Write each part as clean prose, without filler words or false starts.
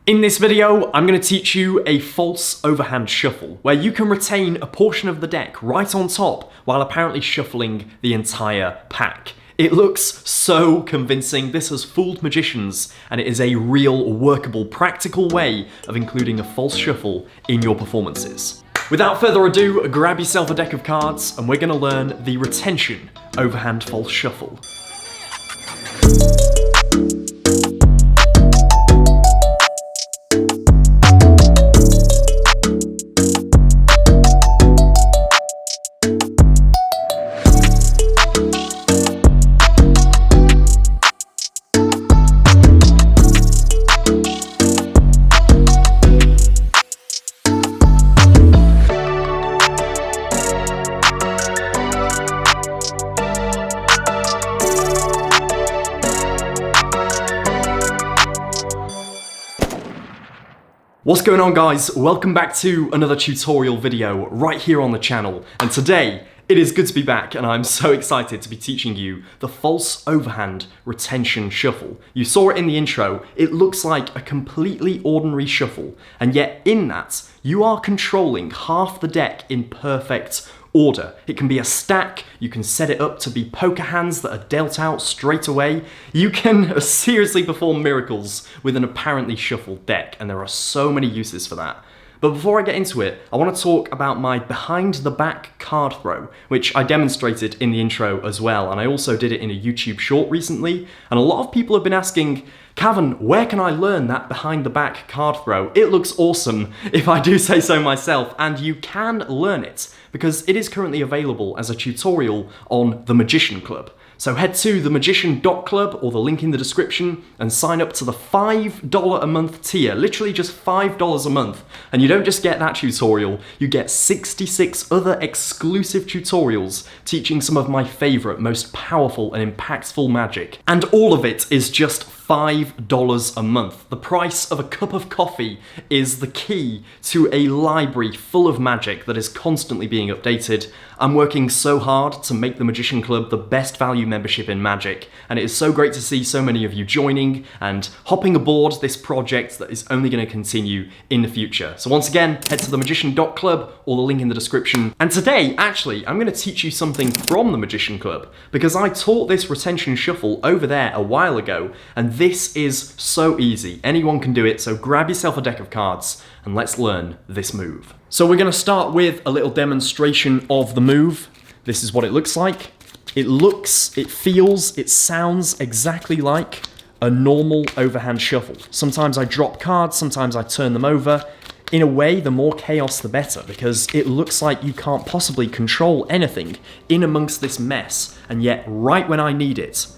In this video, I'm going to teach you a false overhand shuffle, where you can retain a portion of the deck right on top while apparently shuffling the entire pack. It looks so convincing. This has fooled magicians, and it is a real, workable, practical way of including a false shuffle in your performances. Without further ado, grab yourself a deck of cards, and we're going to learn the retention overhand false shuffle. What's going on, guys? Welcome back to another tutorial video right here on the channel. And today, it is good to be back, and I'm so excited to be teaching you the false overhand retention shuffle. You saw it in the intro. It looks like a completely ordinary shuffle, and yet in that, you are controlling half the deck in perfect order. It can be a stack, you can set it up to be poker hands that are dealt out straight away. You can seriously perform miracles with an apparently shuffled deck, and there are so many uses for that. But before I get into it, I want to talk about my behind the back card throw, which I demonstrated in the intro as well, and I also did it in a YouTube short recently, and a lot of people have been asking, Cavan, where can I learn that behind the back card throw? It looks awesome, if I do say so myself, and you can learn it because it is currently available as a tutorial on The Magician Club. So head to themagician.club or the link in the description and sign up to the $5 a month tier, literally just $5 a month. And you don't just get that tutorial, you get 66 other exclusive tutorials teaching some of my favorite, most powerful and impactful magic. And all of it is just $5 a month. The price of a cup of coffee is the key to a library full of magic that is constantly being updated. I'm working so hard to make the Magician Club the best value membership in magic, and it is so great to see so many of you joining and hopping aboard this project that is only going to continue in the future. So once again, head to themagician.club or the link in the description. And today, actually, I'm going to teach you something from the Magician Club, because I taught this retention shuffle over there a while ago, and this is so easy. Anyone can do it, so grab yourself a deck of cards and let's learn this move. So we're going to start with a little demonstration of the move. This is what it looks like. It looks, it feels, it sounds exactly like a normal overhand shuffle. Sometimes I drop cards, sometimes I turn them over. In a way, the more chaos the better, because it looks like you can't possibly control anything in amongst this mess, and yet right when I need it,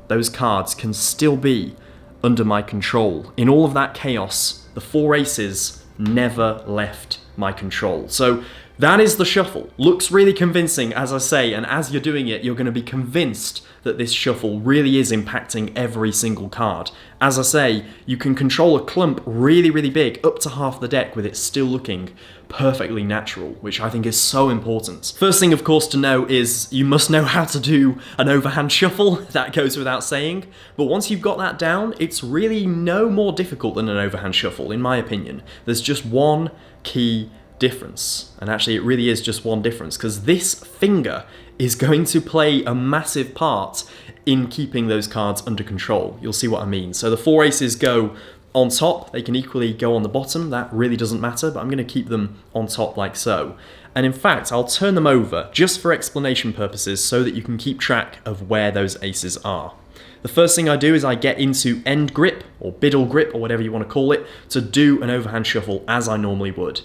those cards can still be under my control. In all of that chaos, the four aces never left my control. So that is the shuffle. Looks really convincing, as I say, and as you're doing it, you're going to be convinced that this shuffle really is impacting every single card. As I say, you can control a clump really, really big, up to half the deck, with it still looking perfectly natural, which I think is so important. First thing, of course, to know is you must know how to do an overhand shuffle. That goes without saying. But once you've got that down, it's really no more difficult than an overhand shuffle, in my opinion. There's just one key difference. And actually, it really is just one difference, because this finger is going to play a massive part in keeping those cards under control. You'll see what I mean. So the four aces go on top, they can equally go on the bottom, that really doesn't matter, but I'm going to keep them on top like so. And in fact, I'll turn them over just for explanation purposes so that you can keep track of where those aces are. The first thing I do is I get into end grip, or biddle grip, or whatever you want to call it, to do an overhand shuffle as I normally would.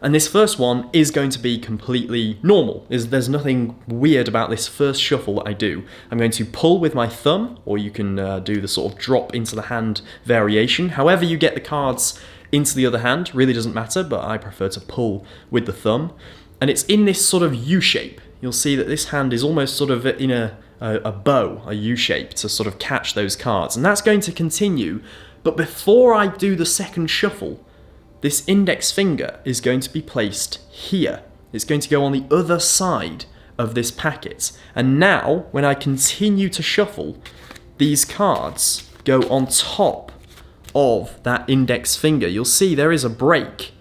And this first one is going to be completely normal. There's nothing weird about this first shuffle that I do. I'm going to pull with my thumb, or you can do the sort of drop into the hand variation. However you get the cards into the other hand, really doesn't matter, but I prefer to pull with the thumb. And it's in this sort of U shape. You'll see that this hand is almost sort of in a bow, a U shape, to sort of catch those cards. And that's going to continue, but before I do the second shuffle, this index finger is going to be placed here. It's going to go on the other side of this packet. And now, when I continue to shuffle, these cards go on top of that index finger, you'll see there is a break,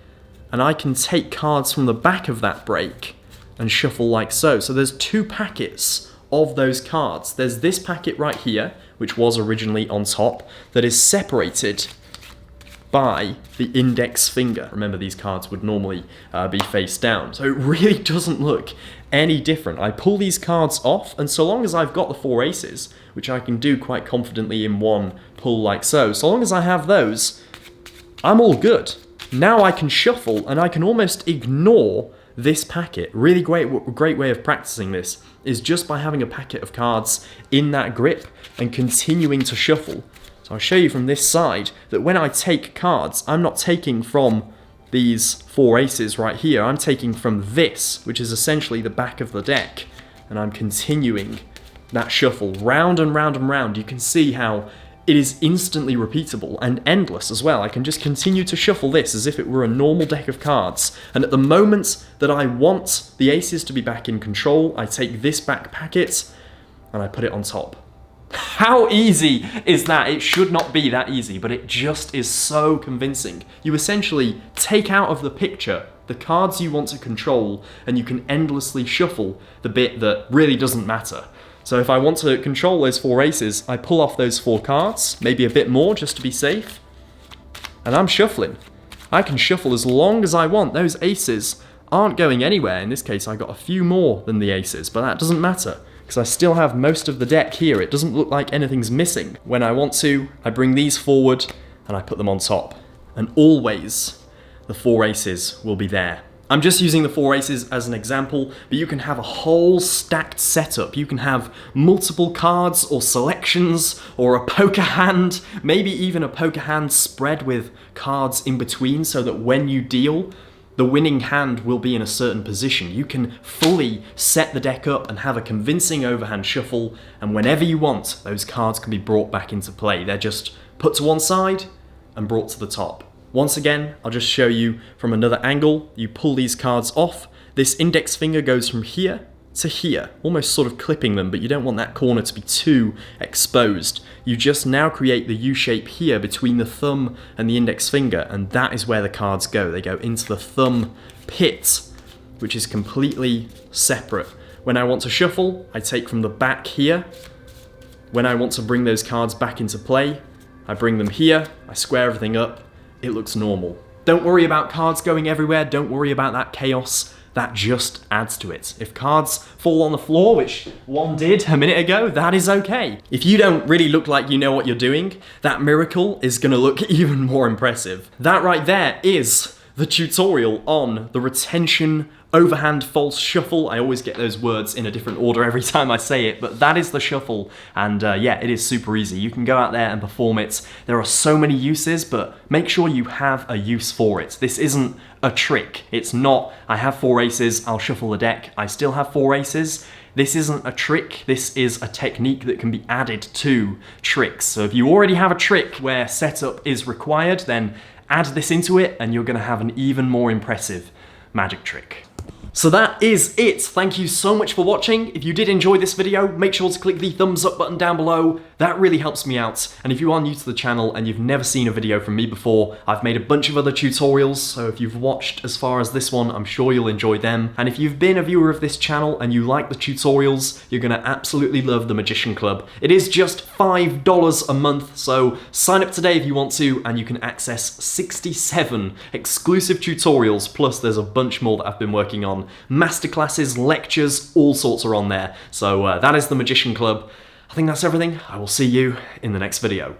and I can take cards from the back of that break and shuffle like so. So there's two packets of those cards. There's this packet right here, which was originally on top, that is separated by the index finger. Remember, these cards would normally be face down, so it really doesn't look any different. I pull these cards off, and so long as I've got the four aces, which I can do quite confidently in one pull like so, so long as I have those, I'm all good. Now I can shuffle, and I can almost ignore this packet. Really great way of practicing this is just by having a packet of cards in that grip and continuing to shuffle. So I'll show you from this side that when I take cards, I'm not taking from these four aces right here, I'm taking from this, which is essentially the back of the deck, and I'm continuing that shuffle round and round and round. You can see how it is instantly repeatable and endless as well. I can just continue to shuffle this as if it were a normal deck of cards, and at the moment that I want the aces to be back in control, I take this back packet and I put it on top. How easy is that? It should not be that easy, but it just is so convincing. You essentially take out of the picture the cards you want to control, and you can endlessly shuffle the bit that really doesn't matter. So if I want to control those four aces, I pull off those four cards, maybe a bit more just to be safe, and I'm shuffling. I can shuffle as long as I want. Those aces aren't going anywhere. In this case, I got a few more than the aces, but that doesn't matter, because I still have most of the deck here. It doesn't look like anything's missing. When I want to, I bring these forward and I put them on top. And always, the four aces will be there. I'm just using the four aces as an example, but you can have a whole stacked setup. You can have multiple cards or selections or a poker hand, maybe even a poker hand spread with cards in between, so that when you deal, the winning hand will be in a certain position. You can fully set the deck up and have a convincing overhand shuffle, and whenever you want, those cards can be brought back into play. They're just put to one side and brought to the top. Once again, I'll just show you from another angle. You pull these cards off. This index finger goes from here to here, almost sort of clipping them, but you don't want that corner to be too exposed. You just now create the U shape here between the thumb and the index finger, and that is where the cards go. They go into the thumb pit, which is completely separate. When I want to shuffle, I take from the back here. When I want to bring those cards back into play, I bring them here, I square everything up, it looks normal. Don't worry about cards going everywhere, don't worry about that chaos. That just adds to it. If cards fall on the floor, which one did a minute ago, that is okay. If you don't really look like you know what you're doing, that miracle is gonna look even more impressive. That right there is the tutorial on the retention overhand false shuffle. I always get those words in a different order every time I say it, but that is the shuffle, and yeah, it is super easy. You can go out there and perform it. There are so many uses, but make sure you have a use for it. This isn't a trick. It's not, I have four aces, I'll shuffle the deck, I still have four aces. This isn't a trick, this is a technique that can be added to tricks. So if you already have a trick where setup is required, then add this into it and you're gonna have an even more impressive magic trick. So that is it. Thank you so much for watching. If you did enjoy this video, make sure to click the thumbs up button down below. That really helps me out. And if you are new to the channel and you've never seen a video from me before, I've made a bunch of other tutorials, so if you've watched as far as this one, I'm sure you'll enjoy them. And if you've been a viewer of this channel and you like the tutorials, you're gonna absolutely love the Magician Club. It is just $5 a month, so sign up today if you want to, and you can access 67 exclusive tutorials, plus there's a bunch more that I've been working on. Masterclasses, lectures, all sorts are on there. So that is the Magician Club. I think that's everything. I will see you in the next video.